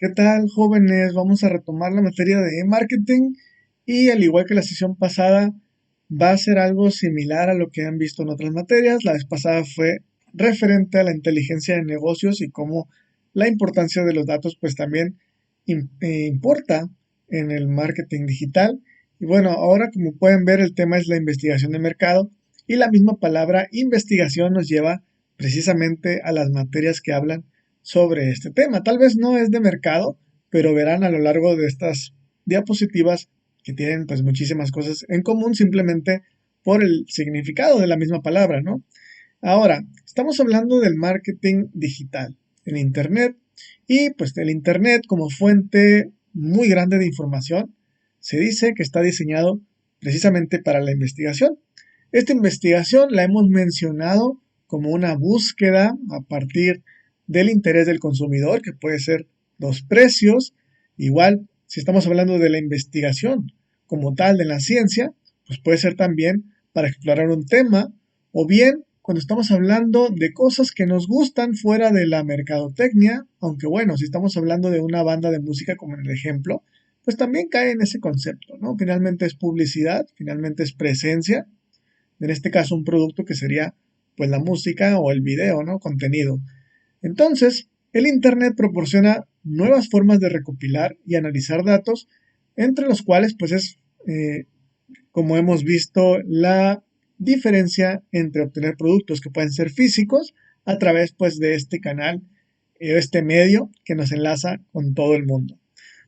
¿Qué tal, jóvenes? Vamos a retomar la materia de marketing y al igual que la sesión pasada, va a ser algo similar a lo que han visto en otras materias. La vez pasada fue referente a la inteligencia de negocios y cómo la importancia de los datos pues también importa en el marketing digital. Y bueno, ahora como pueden ver el tema es la investigación de mercado y la misma palabra investigación nos lleva precisamente a las materias que hablan sobre este tema. Tal vez no es de mercado, pero verán a lo largo de estas diapositivas que tienen pues muchísimas cosas en común simplemente por el significado de la misma palabra, ¿no? Ahora, estamos hablando del marketing digital en Internet y pues el Internet como fuente muy grande de información se dice que está diseñado precisamente para la investigación. Esta investigación la hemos mencionado como una búsqueda a partir del interés del consumidor, que puede ser los precios. Igual, si estamos hablando de la investigación como tal de la ciencia, pues puede ser también para explorar un tema, o bien cuando estamos hablando de cosas que nos gustan fuera de la mercadotecnia, aunque bueno, si estamos hablando de una banda de música como en el ejemplo, pues también cae en ese concepto, ¿no? Finalmente es publicidad, finalmente es presencia, en este caso un producto que sería pues la música o el video, ¿no? Contenido. Entonces, el Internet proporciona nuevas formas de recopilar y analizar datos, entre los cuales pues es, como hemos visto, la diferencia entre obtener productos que pueden ser físicos a través pues de este canal, este medio que nos enlaza con todo el mundo.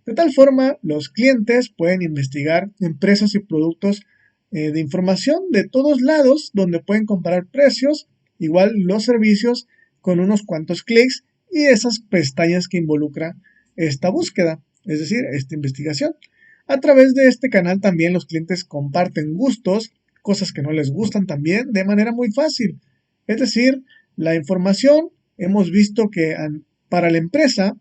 De tal forma, los clientes pueden investigar empresas y productos de información de todos lados donde pueden comparar precios, igual los servicios con unos cuantos clics y esas pestañas que involucra esta búsqueda, es decir, esta investigación. A través de este canal también los clientes comparten gustos, cosas que no les gustan también, de manera muy fácil. Es decir, la información hemos visto que para la empresa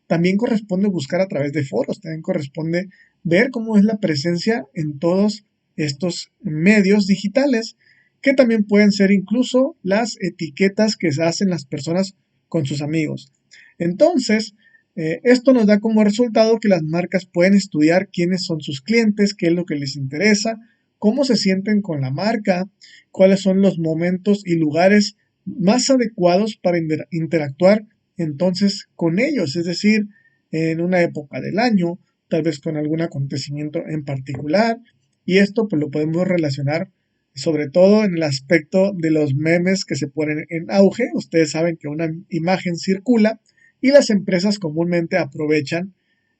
también corresponde buscar a través de foros, también corresponde ver cómo es la presencia en todos estos medios digitales, que también pueden ser incluso las etiquetas que se hacen las personas con sus amigos. Entonces, esto nos da como resultado que las marcas pueden estudiar quiénes son sus clientes, qué es lo que les interesa, cómo se sienten con la marca, cuáles son los momentos y lugares más adecuados para interactuar entonces con ellos, es decir, en una época del año, tal vez con algún acontecimiento en particular, y esto pues lo podemos relacionar sobre todo en el aspecto de los memes que se ponen en auge. Ustedes saben que una imagen circula y las empresas comúnmente aprovechan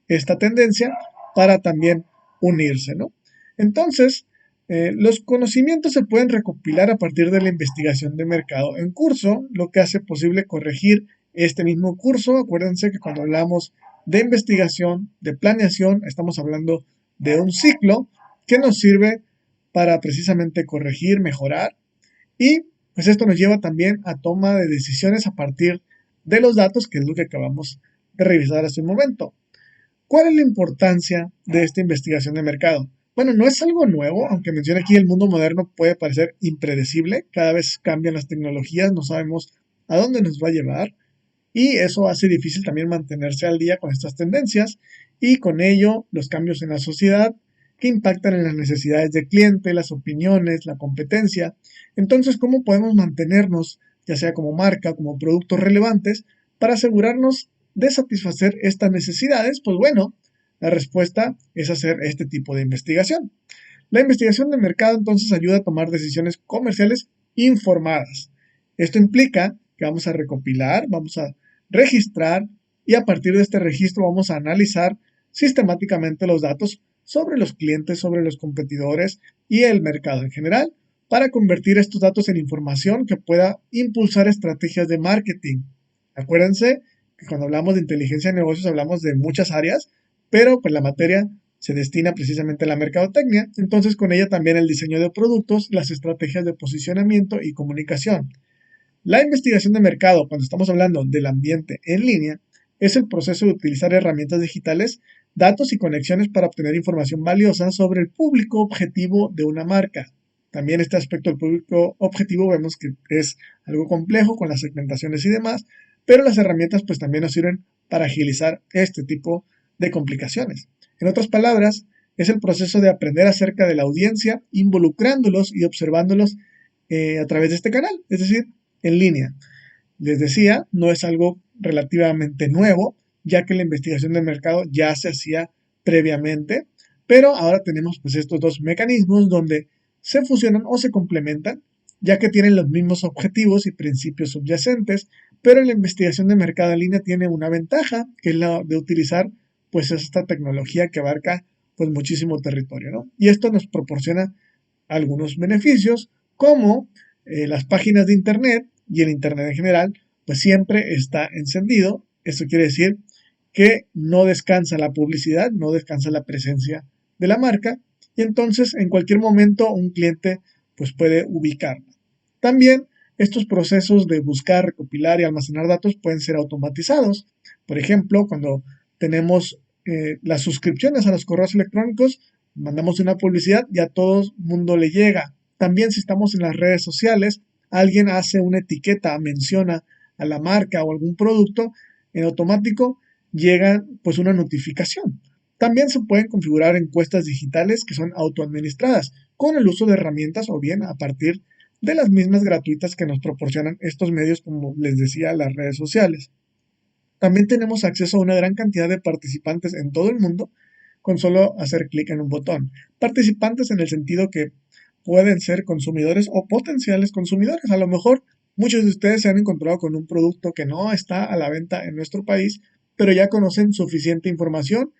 esta tendencia para también unirse, ¿no? Entonces, los conocimientos se pueden recopilar a partir de la investigación de mercado en curso, lo que hace posible corregir este mismo curso. Acuérdense que cuando hablamos de investigación, de planeación, estamos hablando de un ciclo que nos sirve para precisamente corregir, mejorar y pues esto nos lleva también a toma de decisiones a partir de los datos, que es lo que acabamos de revisar hace un momento. ¿Cuál es la importancia de esta investigación de mercado? Bueno, no es algo nuevo, aunque mencione aquí el mundo moderno puede parecer impredecible, cada vez cambian las tecnologías, no sabemos a dónde nos va a llevar y eso hace difícil también mantenerse al día con estas tendencias y con ello los cambios en la sociedad que impactan en las necesidades del cliente, las opiniones, la competencia. Entonces, ¿cómo podemos mantenernos, ya sea como marca, como productos relevantes, para asegurarnos de satisfacer estas necesidades? Pues bueno, la respuesta es hacer este tipo de investigación. La investigación de mercado entonces ayuda a tomar decisiones comerciales informadas. Esto implica que vamos a recopilar, vamos a registrar y a partir de este registro vamos a analizar sistemáticamente los datos sobre los clientes, sobre los competidores y el mercado en general para convertir estos datos en información que pueda impulsar estrategias de marketing. Acuérdense que cuando hablamos de inteligencia de negocios hablamos de muchas áreas, pero pues la materia se destina precisamente a la mercadotecnia, entonces con ella también el diseño de productos, las estrategias de posicionamiento y comunicación. La investigación de mercado, cuando estamos hablando del ambiente en línea, es el proceso de utilizar herramientas digitales, datos y conexiones para obtener información valiosa sobre el público objetivo de una marca. También este aspecto del público objetivo vemos que es algo complejo con las segmentaciones y demás, pero las herramientas pues también nos sirven para agilizar este tipo de complicaciones. En otras palabras, es el proceso de aprender acerca de la audiencia, involucrándolos y observándolos a través de este canal, es decir, en línea. Les decía, no es algo relativamente nuevo, ya que la investigación de mercado ya se hacía previamente, pero ahora tenemos pues estos dos mecanismos donde se fusionan o se complementan, ya que tienen los mismos objetivos y principios subyacentes, pero la investigación de mercado en línea tiene una ventaja, que es la de utilizar pues esta tecnología que abarca pues muchísimo territorio, ¿no? Y esto nos proporciona algunos beneficios, como las páginas de Internet y el Internet en general, pues siempre está encendido. Eso quiere decir que no descansa la publicidad, no descansa la presencia de la marca, y entonces en cualquier momento un cliente pues puede ubicarla. También estos procesos de buscar, recopilar y almacenar datos pueden ser automatizados. Por ejemplo, cuando tenemos las suscripciones a los correos electrónicos, mandamos una publicidad y a todo el mundo le llega. También si estamos en las redes sociales, alguien hace una etiqueta, menciona a la marca o algún producto, en automático llega pues una notificación. También se pueden configurar encuestas digitales que son autoadministradas con el uso de herramientas o bien a partir de las mismas gratuitas que nos proporcionan estos medios, como les decía, las redes sociales. También tenemos acceso a una gran cantidad de participantes en todo el mundo con solo hacer clic en un botón. Participantes en el sentido que pueden ser consumidores o potenciales consumidores. A lo mejor muchos de ustedes se han encontrado con un producto que no está a la venta en nuestro país, pero ya conocen suficiente información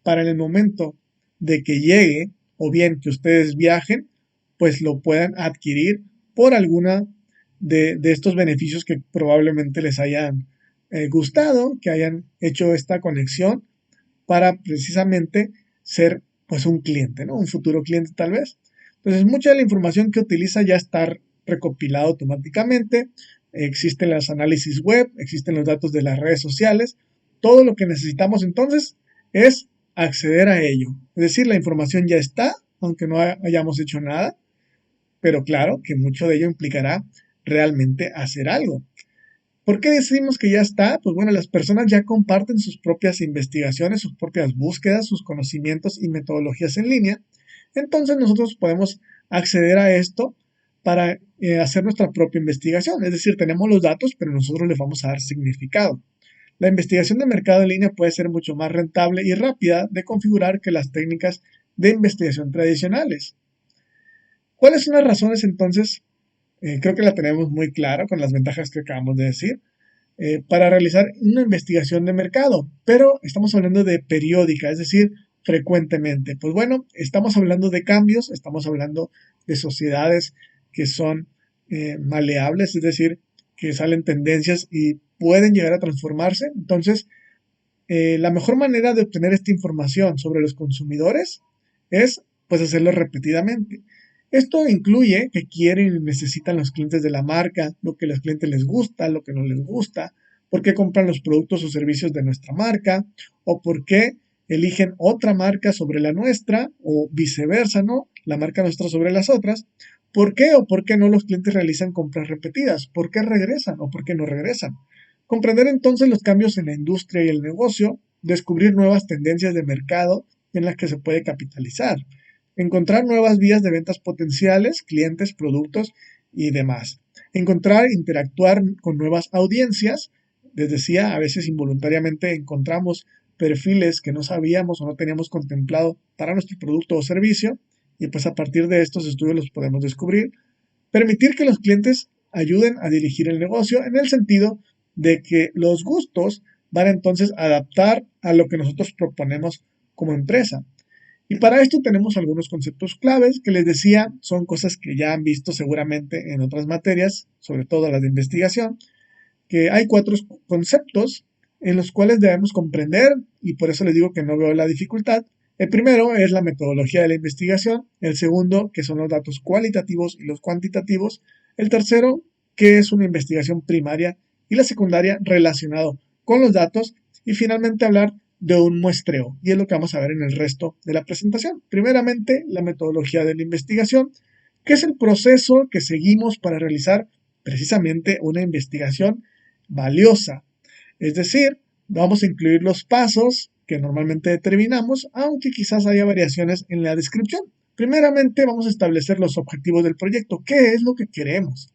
para en el momento de que llegue o bien que ustedes viajen, pues lo puedan adquirir por alguna de estos beneficios que probablemente les hayan gustado, que hayan hecho esta conexión para precisamente ser pues un cliente, ¿no? Un futuro cliente tal vez. Entonces, mucha de la información que utiliza ya está recopilada automáticamente. Existen los análisis web, existen los datos de las redes sociales. Todo lo que necesitamos entonces es acceder a ello. Es decir, la información ya está, aunque no hayamos hecho nada, pero claro que mucho de ello implicará realmente hacer algo. ¿Por qué decimos que ya está? Pues bueno, las personas ya comparten sus propias investigaciones, sus propias búsquedas, sus conocimientos y metodologías en línea. Entonces nosotros podemos acceder a esto para hacer nuestra propia investigación. Es decir, tenemos los datos, pero nosotros les vamos a dar significado. La investigación de mercado en línea puede ser mucho más rentable y rápida de configurar que las técnicas de investigación tradicionales. ¿Cuáles son las razones entonces? Creo que la tenemos muy clara con las ventajas que acabamos de decir para realizar una investigación de mercado, pero estamos hablando de periódica, es decir, frecuentemente. Pues bueno, estamos hablando de cambios, estamos hablando de sociedades que son maleables, es decir, que salen tendencias y pueden llegar a transformarse. Entonces, la mejor manera de obtener esta información sobre los consumidores es pues hacerlo repetidamente. Esto incluye qué quieren y necesitan los clientes de la marca, lo que a los clientes les gusta, lo que no les gusta, por qué compran los productos o servicios de nuestra marca, o por qué eligen otra marca sobre la nuestra, o viceversa, ¿no? La marca nuestra sobre las otras. ¿Por qué o por qué no los clientes realizan compras repetidas? ¿Por qué regresan o por qué no regresan? Comprender entonces los cambios en la industria y el negocio, descubrir nuevas tendencias de mercado en las que se puede capitalizar, encontrar nuevas vías de ventas potenciales, clientes, productos y demás. Encontrar, interactuar con nuevas audiencias. Les decía, a veces involuntariamente encontramos perfiles que no sabíamos o no teníamos contemplado para nuestro producto o servicio y pues a partir de estos estudios los podemos descubrir. Permitir que los clientes ayuden a dirigir el negocio en el sentido de que los gustos van entonces a adaptar a lo que nosotros proponemos como empresa. Y para esto tenemos algunos conceptos claves que les decía, son cosas que ya han visto seguramente en otras materias, sobre todo las de investigación, que hay 4 conceptos en los cuales debemos comprender y por eso les digo que no veo la dificultad. El primero es la metodología de la investigación, el segundo, que son los datos cualitativos y los cuantitativos, el tercero, que es una investigación primaria y la secundaria relacionado con los datos y finalmente hablar de un muestreo y es lo que vamos a ver en el resto de la presentación. Primeramente, la metodología de la investigación, que es el proceso que seguimos para realizar precisamente una investigación valiosa. Es decir, Vamos a incluir los pasos que normalmente determinamos, aunque quizás haya variaciones en la descripción. Primeramente, vamos a establecer los objetivos del proyecto. ¿Qué es lo que queremos?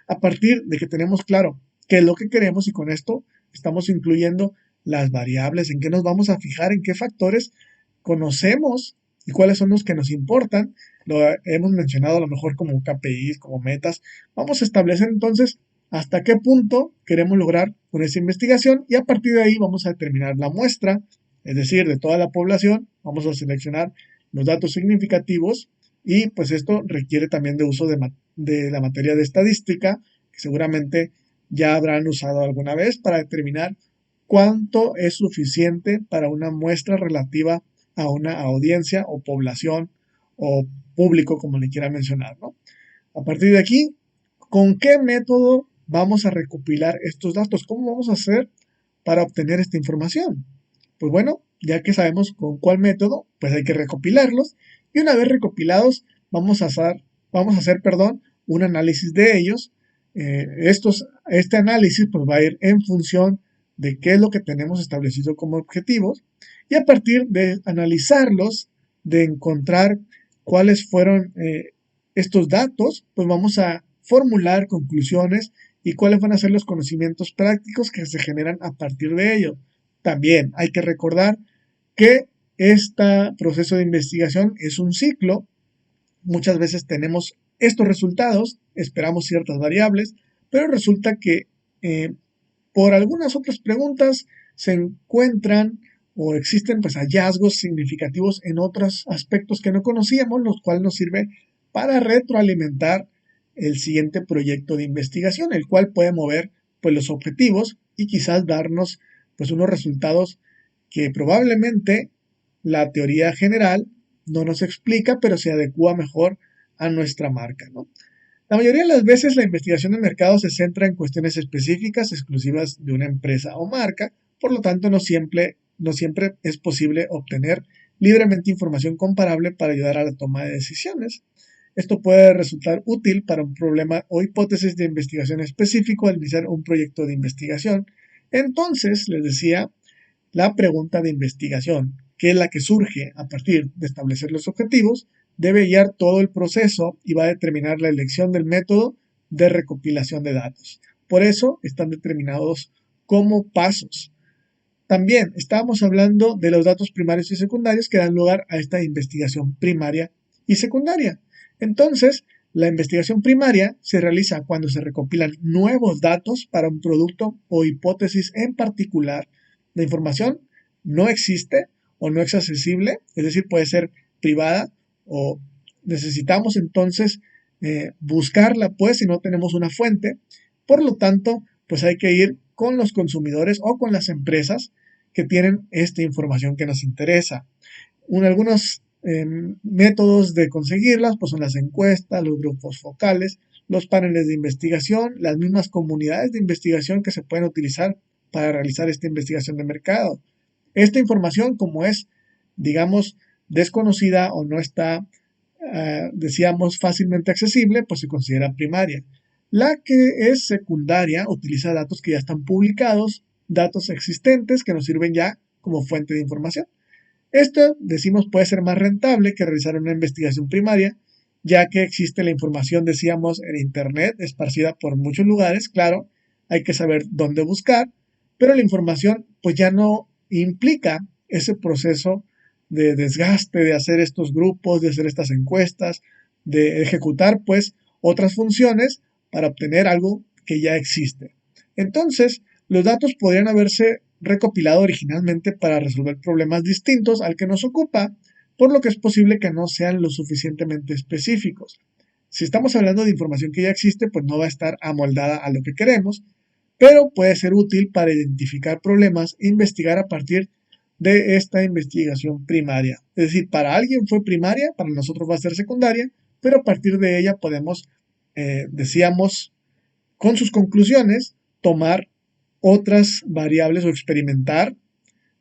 A partir de que tenemos claro qué es lo que queremos y con esto estamos incluyendo las variables, en qué nos vamos a fijar, en qué factores conocemos y cuáles son los que nos importan. Lo hemos mencionado a lo mejor como KPIs, como metas. Vamos a establecer entonces hasta qué punto queremos lograr con esa investigación y a partir de ahí vamos a determinar la muestra, es decir, de toda la población. Vamos a seleccionar los datos significativos y pues esto requiere también de uso de la materia de estadística, que seguramente ya habrán usado alguna vez para determinar cuánto es suficiente para una muestra relativa a una audiencia o población o público, como le quiera mencionar, ¿no? A partir de aquí, ¿con qué método vamos a recopilar estos datos? ¿Cómo vamos a hacer para obtener esta información? Pues bueno, ya que sabemos con cuál método, pues hay que recopilarlos y una vez recopilados vamos a hacer, perdón, un análisis de ellos. Este análisis pues va a ir en función de qué es lo que tenemos establecido como objetivos y a partir de analizarlos, de encontrar cuáles fueron estos datos, pues vamos a formular conclusiones y cuáles van a ser los conocimientos prácticos que se generan a partir de ello. También hay que recordar que este proceso de investigación es un ciclo. Muchas veces tenemos estos resultados, esperamos ciertas variables, pero resulta que eh, por algunas otras preguntas se encuentran o existen pues hallazgos significativos en otros aspectos que no conocíamos, los cuales nos sirve para retroalimentar el siguiente proyecto de investigación, el cual puede mover pues los objetivos y quizás darnos pues unos resultados que probablemente la teoría general no nos explica, pero se adecua mejor a nuestra marca, ¿no? La mayoría de las veces la investigación de mercado se centra en cuestiones específicas, exclusivas de una empresa o marca, por lo tanto no siempre es posible obtener libremente información comparable para ayudar a la toma de decisiones. Esto puede resultar útil para un problema o hipótesis de investigación específico al iniciar un proyecto de investigación. Entonces, les decía, la pregunta de investigación, que es la que surge a partir de establecer los objetivos, debe guiar todo el proceso y va a determinar la elección del método de recopilación de datos. Por eso están determinados como pasos. También estábamos hablando de los datos primarios y secundarios que dan lugar a esta investigación primaria y secundaria. Entonces, la investigación primaria se realiza cuando se recopilan nuevos datos para un producto o hipótesis en particular. La información no existe o no es accesible, es decir, puede ser privada o necesitamos entonces buscarla pues si no tenemos una fuente. Por lo tanto, pues hay que ir con los consumidores o con las empresas que tienen esta información que nos interesa. Algunos métodos de conseguirlas pues son las encuestas, los grupos focales, los paneles de investigación, las mismas comunidades de investigación que se pueden utilizar para realizar esta investigación de mercado. Esta información, como es, digamos, desconocida o no está, decíamos, fácilmente accesible, pues se considera primaria. La que es secundaria utiliza datos que ya están publicados, datos existentes que nos sirven ya como fuente de información. Esto, decimos, puede ser más rentable que realizar una investigación primaria, ya que existe la información, decíamos, en Internet, esparcida por muchos lugares, claro, hay que saber dónde buscar, pero la información pues ya no implica ese proceso de desgaste, de hacer estos grupos, de hacer estas encuestas, de ejecutar pues otras funciones para obtener algo que ya existe. Entonces, los datos podrían haberse recopilado originalmente para resolver problemas distintos al que nos ocupa, por lo que es posible que no sean lo suficientemente específicos. Si estamos hablando de información que ya existe, pues no va a estar amoldada a lo que queremos, pero puede ser útil para identificar problemas e investigar a partir de esta investigación primaria. Es decir, para alguien fue primaria, para nosotros va a ser secundaria, pero a partir de ella podemos, decíamos, con sus conclusiones, tomar otras variables o experimentar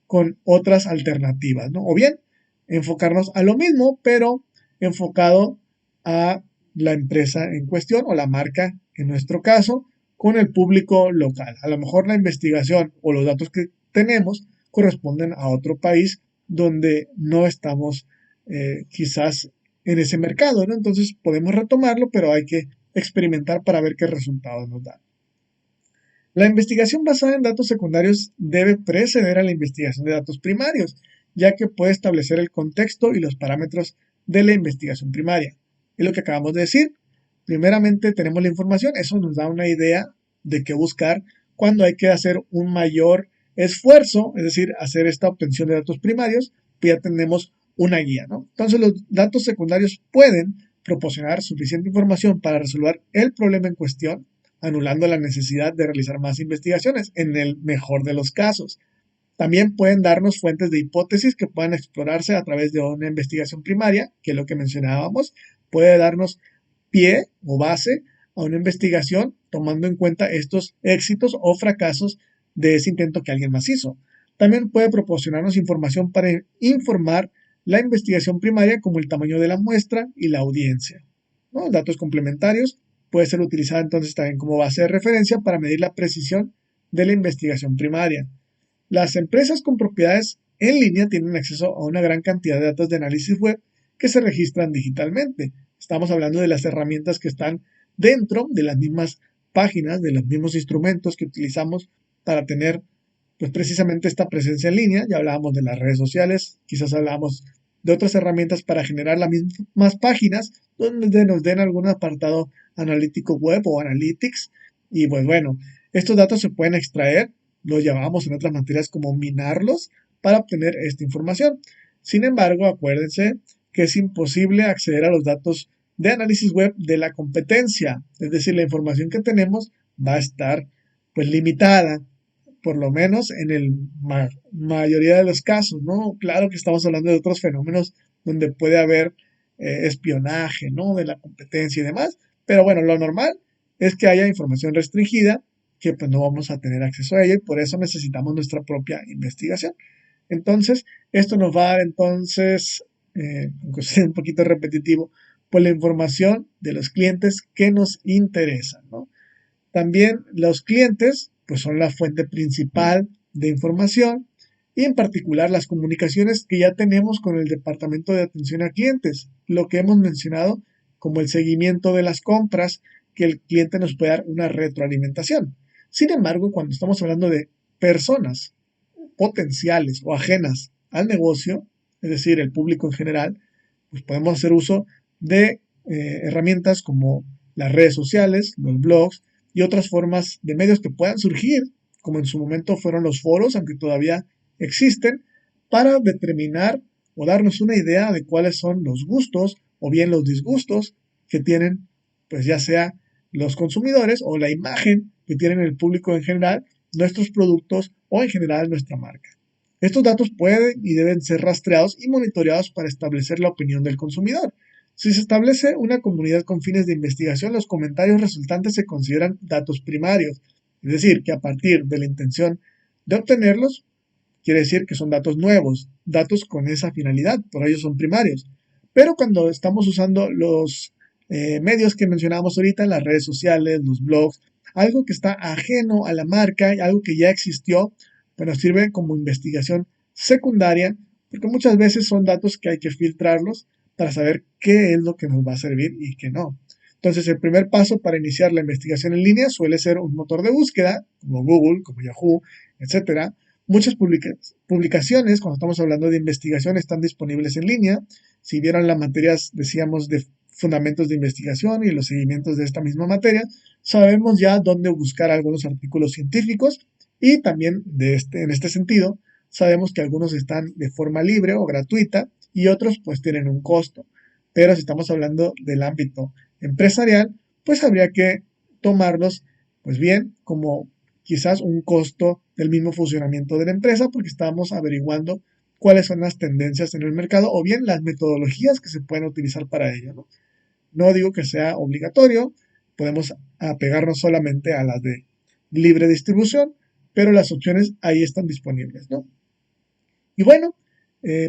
con otras alternativas, ¿no? O bien enfocarnos a lo mismo, pero enfocado a la empresa en cuestión o la marca en nuestro caso, con el público local. A lo mejor la investigación o los datos que tenemos corresponden a otro país donde no estamos quizás en ese mercado, ¿no? Entonces podemos retomarlo, pero hay que experimentar para ver qué resultados nos dan. La investigación basada en datos secundarios debe preceder a la investigación de datos primarios, ya que puede establecer el contexto y los parámetros de la investigación primaria. Es lo que acabamos de decir. Primeramente tenemos la información, eso nos da una idea de qué buscar cuando hay que hacer un mayor esfuerzo, es decir, hacer esta obtención de datos primarios, pues ya tenemos una guía, ¿no? Entonces los datos secundarios pueden proporcionar suficiente información para resolver el problema en cuestión, anulando la necesidad de realizar más investigaciones en el mejor de los casos. También pueden darnos fuentes de hipótesis que puedan explorarse a través de una investigación primaria, que es lo que mencionábamos, puede darnos pie o base a una investigación tomando en cuenta estos éxitos o fracasos de ese intento que alguien más hizo. También puede proporcionarnos información para informar la investigación primaria como el tamaño de la muestra y la audiencia, ¿no? Datos complementarios puede ser utilizada entonces también como base de referencia para medir la precisión de la investigación primaria. Las empresas con propiedades en línea tienen acceso a una gran cantidad de datos de análisis web que se registran digitalmente. Estamos hablando de las herramientas que están dentro de las mismas páginas, de los mismos instrumentos que utilizamos para tener pues precisamente esta presencia en línea. Ya hablábamos de las redes sociales, quizás hablábamos de otras herramientas para generar las mismas páginas donde nos den algún apartado analítico web o analytics. Y pues bueno, estos datos se pueden extraer, los llamamos en otras materias como minarlos para obtener esta información. Sin embargo, acuérdense que es imposible acceder a los datos de análisis web de la competencia, es decir, la información que tenemos va a estar pues limitada, por lo menos en el mayoría de los casos, ¿no? Claro que estamos hablando de otros fenómenos donde puede haber espionaje, ¿no? De la competencia y demás, pero bueno, lo normal es que haya información restringida que pues no vamos a tener acceso a ella y por eso necesitamos nuestra propia investigación. Entonces, esto nos va a dar entonces, aunque sea un poquito repetitivo, pues la información de los clientes que nos interesan, ¿no? También los clientes pues son la fuente principal de información y en particular las comunicaciones que ya tenemos con el departamento de atención a clientes, lo que hemos mencionado como el seguimiento de las compras, que el cliente nos puede dar una retroalimentación. Sin embargo, cuando estamos hablando de personas potenciales o ajenas al negocio, es decir, el público en general, pues podemos hacer uso de herramientas como las redes sociales, los blogs y otras formas de medios que puedan surgir, como en su momento fueron los foros, aunque todavía existen, para determinar o darnos una idea de cuáles son los gustos o bien los disgustos que tienen, pues ya sea los consumidores o la imagen que tienen el público en general, nuestros productos o en general nuestra marca. Estos datos pueden y deben ser rastreados y monitoreados para establecer la opinión del consumidor. Si se establece una comunidad con fines de investigación, los comentarios resultantes se consideran datos primarios, es decir, que a partir de la intención de obtenerlos, quiere decir que son datos nuevos, datos con esa finalidad, por ello son primarios. Pero cuando estamos usando los medios que mencionábamos ahorita, las redes sociales, los blogs, algo que está ajeno a la marca, algo que ya existió, bueno, sirve como investigación secundaria, porque muchas veces son datos que hay que filtrarlos para saber qué es lo que nos va a servir y qué no. Entonces, el primer paso para iniciar la investigación en línea suele ser un motor de búsqueda, como Google, como Yahoo, etcétera. Muchas publicaciones, cuando estamos hablando de investigación, están disponibles en línea. Si vieron las materias, decíamos, de fundamentos de investigación y los seguimientos de esta misma materia, sabemos ya dónde buscar algunos artículos científicos y también en este sentido, sabemos que algunos están de forma libre o gratuita y otros pues tienen un costo. Pero si estamos hablando del ámbito empresarial, pues habría que tomarlos pues bien como quizás un costo del mismo funcionamiento de la empresa porque estamos averiguando cuáles son las tendencias en el mercado o bien las metodologías que se pueden utilizar para ello, ¿no? No digo que sea obligatorio, podemos apegarnos solamente a las de libre distribución, pero las opciones ahí están disponibles, ¿no? Y bueno,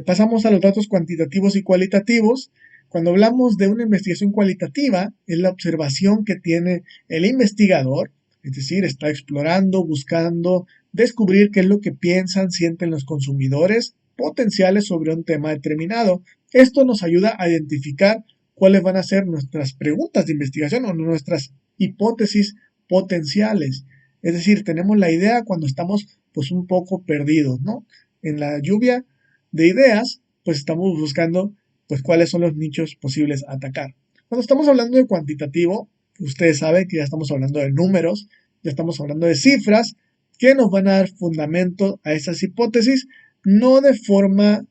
pasamos a los datos cuantitativos y cualitativos. Cuando hablamos de una investigación cualitativa, es la observación que tiene el investigador, es decir, está explorando, buscando descubrir qué es lo que piensan, sienten los consumidores potenciales sobre un tema determinado. Esto nos ayuda a identificar cuáles van a ser nuestras preguntas de investigación o nuestras hipótesis potenciales. Es decir, tenemos la idea cuando estamos pues un poco perdidos, ¿no? En la lluvia de ideas, pues estamos buscando pues cuáles son los nichos posibles a atacar. Cuando estamos hablando de cuantitativo, ustedes saben que ya estamos hablando de números, ya estamos hablando de cifras que nos van a dar fundamento a esas hipótesis, no de forma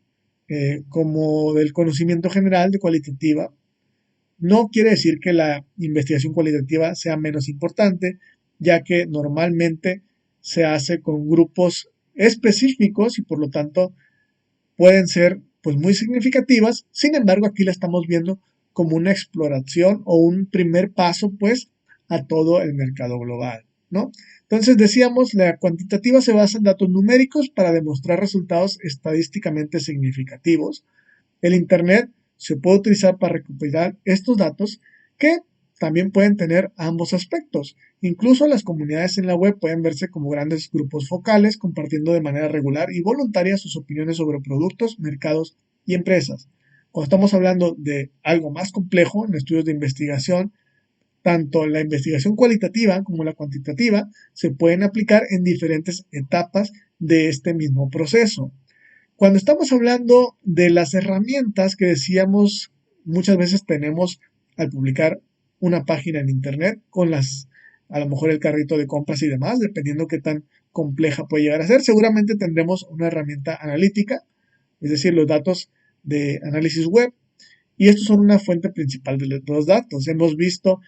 como del conocimiento general de cualitativa. No quiere decir que la investigación cualitativa sea menos importante, ya que normalmente se hace con grupos específicos y por lo tanto pueden ser pues muy significativas. Sin embargo, aquí la estamos viendo como una exploración o un primer paso pues a todo el mercado global, ¿no? Entonces decíamos, la cuantitativa se basa en datos numéricos para demostrar resultados estadísticamente significativos. El Internet se puede utilizar para recopilar estos datos que también pueden tener ambos aspectos. Incluso las comunidades en la web pueden verse como grandes grupos focales compartiendo de manera regular y voluntaria sus opiniones sobre productos, mercados y empresas. Cuando estamos hablando de algo más complejo en estudios de investigación, tanto la investigación cualitativa como la cuantitativa se pueden aplicar en diferentes etapas de este mismo proceso. Cuando estamos hablando de las herramientas que decíamos muchas veces tenemos al publicar una página en internet con a lo mejor el carrito de compras y demás, dependiendo qué tan compleja puede llegar a ser, seguramente tendremos una herramienta analítica, es decir, los datos de análisis web, y estos son una fuente principal de los datos. Hemos visto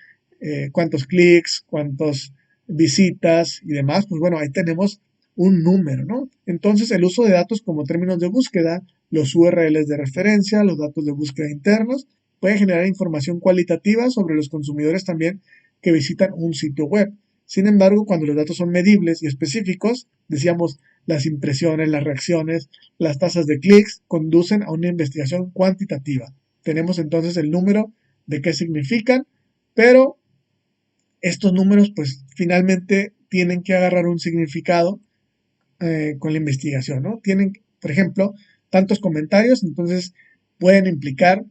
cuántos clics, cuántas visitas y demás, pues bueno, ahí tenemos un número, ¿no? Entonces, el uso de datos como términos de búsqueda, los URLs de referencia, los datos de búsqueda internos, pueden generar información cualitativa sobre los consumidores también que visitan un sitio web. Sin embargo, cuando los datos son medibles y específicos, decíamos, las impresiones, las reacciones, las tasas de clics conducen a una investigación cuantitativa. Tenemos entonces el número de qué significan, pero estos números pues finalmente tienen que agarrar un significado con la investigación, ¿no? Tienen, por ejemplo, tantos comentarios, entonces pueden implicar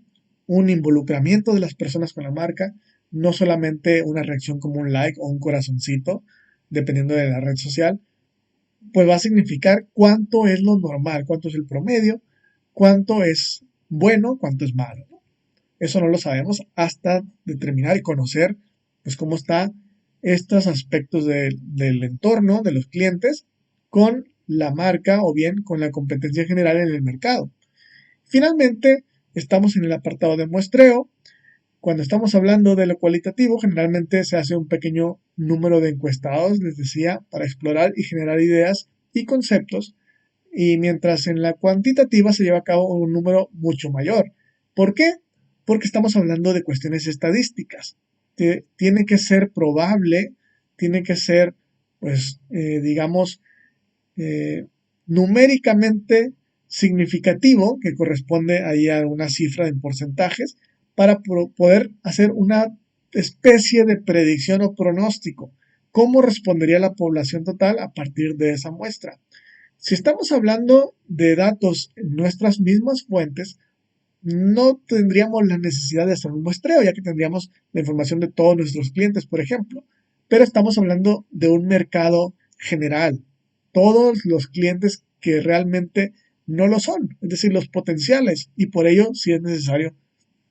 un involucramiento de las personas con la marca, no solamente una reacción como un like o un corazoncito, dependiendo de la red social, pues va a significar cuánto es lo normal, cuánto es el promedio, cuánto es bueno, cuánto es malo, ¿no? Eso no lo sabemos hasta determinar y conocer pues cómo están estos aspectos del entorno de los clientes con la marca o bien con la competencia general en el mercado. Finalmente, estamos en el apartado de muestreo. Cuando estamos hablando de lo cualitativo, generalmente se hace un pequeño número de encuestados, les decía, para explorar y generar ideas y conceptos, y mientras en la cuantitativa se lleva a cabo un número mucho mayor. ¿Por qué? Porque estamos hablando de cuestiones estadísticas. Tiene que ser probable, tiene que ser, pues, digamos, eh, numéricamente significativo, que corresponde ahí a una cifra en porcentajes, para poder hacer una especie de predicción o pronóstico. ¿Cómo respondería la población total a partir de esa muestra? Si estamos hablando de datos en nuestras mismas fuentes, no tendríamos la necesidad de hacer un muestreo, ya que tendríamos la información de todos nuestros clientes, por ejemplo. Pero estamos hablando de un mercado general, todos los clientes que realmente no lo son, es decir, los potenciales, y por ello, si es necesario,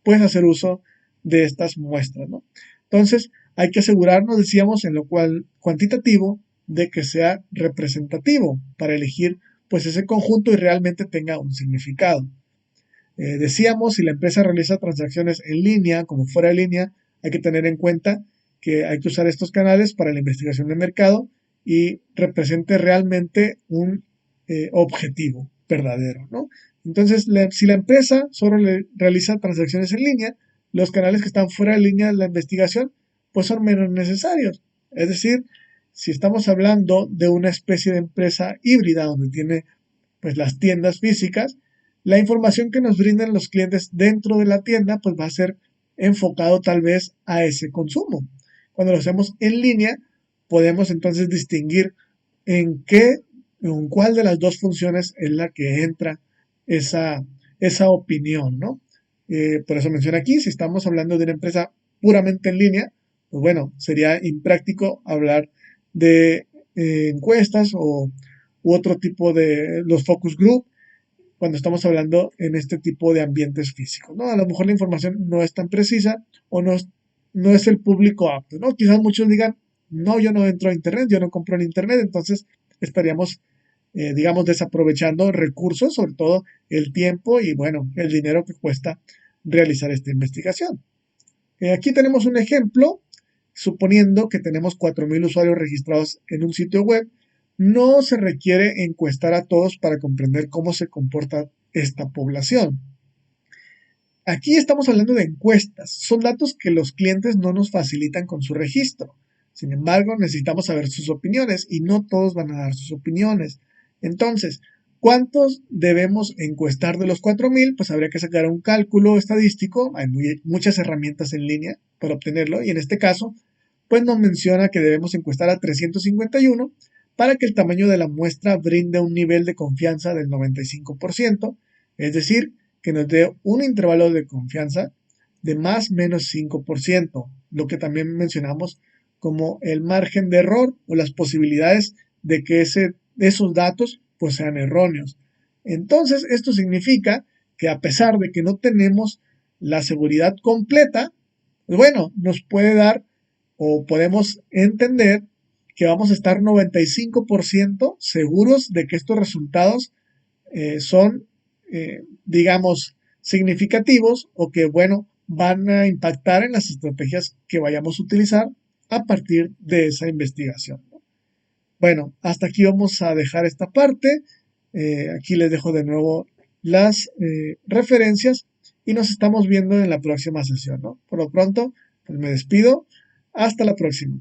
puedes hacer uso de estas muestras, ¿no? Entonces, hay que asegurarnos, decíamos, en lo cual cuantitativo, de que sea representativo para elegir pues ese conjunto y realmente tenga un significado. Decíamos, si la empresa realiza transacciones en línea como fuera de línea, hay que tener en cuenta que hay que usar estos canales para la investigación de mercado y represente realmente un objetivo verdadero, ¿no? Entonces, si la empresa solo realiza transacciones en línea, los canales que están fuera de línea de la investigación, pues son menos necesarios. Es decir, si estamos hablando de una especie de empresa híbrida donde tiene pues las tiendas físicas, la información que nos brindan los clientes dentro de la tienda pues va a ser enfocado tal vez a ese consumo. Cuando lo hacemos en línea, podemos entonces distinguir en cuál de las dos funciones es la que entra esa, esa opinión, ¿no? Por eso menciona aquí, si estamos hablando de una empresa puramente en línea, pues bueno, sería impráctico hablar de encuestas u otro tipo de los focus group cuando estamos hablando en este tipo de ambientes físicos, ¿no? A lo mejor la información no es tan precisa o no es el público apto, ¿no? Quizás muchos digan, no, yo no entro a Internet, yo no compro en Internet, entonces estaríamos, digamos, desaprovechando recursos, sobre todo el tiempo y, bueno, el dinero que cuesta realizar esta investigación. Aquí tenemos un ejemplo, suponiendo que tenemos 4.000 usuarios registrados en un sitio web, no se requiere encuestar a todos para comprender cómo se comporta esta población. Aquí estamos hablando de encuestas, son datos que los clientes no nos facilitan con su registro. Sin embargo, necesitamos saber sus opiniones y no todos van a dar sus opiniones. Entonces, ¿cuántos debemos encuestar de los 4.000? Pues habría que sacar un cálculo estadístico. Hay muchas herramientas en línea para obtenerlo y en este caso, pues nos menciona que debemos encuestar a 351 para que el tamaño de la muestra brinde un nivel de confianza del 95%, es decir, que nos dé un intervalo de confianza de más menos 5%, lo que también mencionamos como el margen de error o las posibilidades de que esos datos pues sean erróneos. Entonces, esto significa que a pesar de que no tenemos la seguridad completa, pues bueno, nos puede dar o podemos entender que vamos a estar 95% seguros de que estos resultados son, digamos, significativos o que, bueno, van a impactar en las estrategias que vayamos a utilizar a partir de esa investigación. Bueno, hasta aquí vamos a dejar esta parte. Aquí les dejo de nuevo las referencias y nos estamos viendo en la próxima sesión, ¿no? Por lo pronto, pues me despido. Hasta la próxima.